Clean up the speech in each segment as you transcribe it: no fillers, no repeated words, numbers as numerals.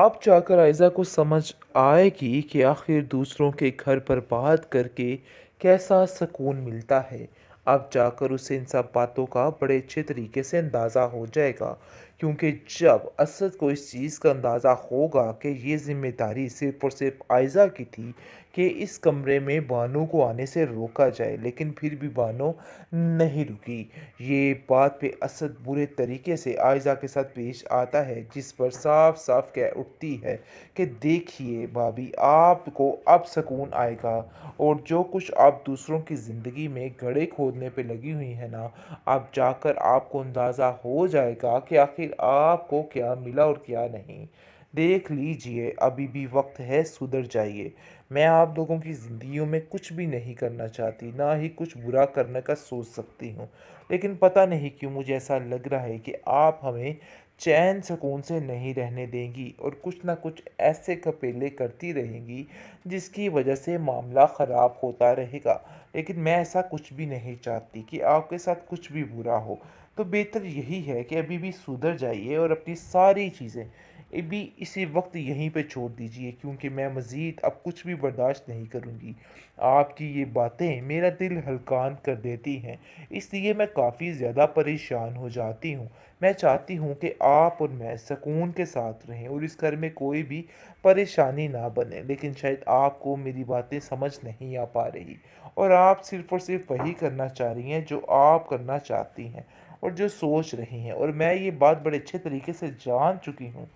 अब जाकर आयज़ा को समझ आएगी कि आखिर दूसरों के घर पर बात करके कैसा सुकून मिलता है। अब जाकर उसे इन सब बातों का बड़े अच्छे तरीके से अंदाज़ा हो जाएगा, क्योंकि जब असद को इस चीज़ का अंदाज़ा होगा कि ये ज़िम्मेदारी सिर्फ़ और सिर्फ़ आयज़ा की थी कि इस कमरे में बानो को आने से रोका जाए, लेकिन फिर भी बानो नहीं रुकी। ये बात पे असद बुरे तरीके से आयज़ा के साथ पेश आता है, जिस पर साफ-साफ कह उठती है कि देखिए भाभी, आपको अब सुकून आएगा और जो कुछ आप दूसरों की ज़िंदगी में गड्ढे खोदने पे लगी हुई हैं ना, अब जाकर आपको अंदाज़ा हो जाएगा कि आखिर आपको क्या मिला और क्या नहीं। देख लीजिए, अभी भी वक़्त है, सुधर जाइए। मैं आप लोगों की ज़िंदगियों में कुछ भी नहीं करना चाहती, ना ही कुछ बुरा करने का सोच सकती हूँ। लेकिन पता नहीं क्यों मुझे ऐसा लग रहा है कि आप हमें चैन सुकून से नहीं रहने देंगी और कुछ ना कुछ ऐसे कपेले करती रहेंगी, जिसकी वजह से मामला ख़राब होता रहेगा। लेकिन मैं ऐसा कुछ भी नहीं चाहती कि आपके साथ कुछ भी बुरा हो। तो बेहतर यही है कि अभी भी सुधर जाइए और अपनी सारी चीज़ें अभी इसी वक्त यहीं पे छोड़ दीजिए, क्योंकि मैं मज़ीद अब कुछ भी बर्दाश्त नहीं करूँगी। आपकी ये बातें मेरा दिल हल्कान कर देती हैं, इसलिए मैं काफ़ी ज़्यादा परेशान हो जाती हूँ। मैं चाहती हूँ कि आप और मैं सुकून के साथ रहें और इस घर में कोई भी परेशानी ना बने, लेकिन शायद आपको मेरी बातें समझ नहीं आ पा रही और आप सिर्फ़ और सिर्फ़ वही करना चाह रही हैं जो आप करना चाहती हैं और जो सोच रही हैं, और मैं ये बात बड़े अच्छे तरीके से जान चुकी हूँ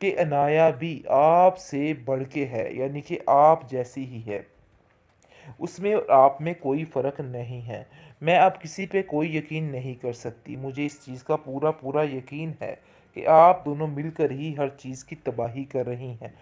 कि अनाया भी आपसे बढ़ के है, यानी कि आप जैसी ही है। उसमें और आप में कोई फ़र्क नहीं है। मैं अब किसी पे कोई यकीन नहीं कर सकती। मुझे इस चीज़ का पूरा-पूरा यकीन है कि आप दोनों मिलकर ही हर चीज़ की तबाही कर रही हैं।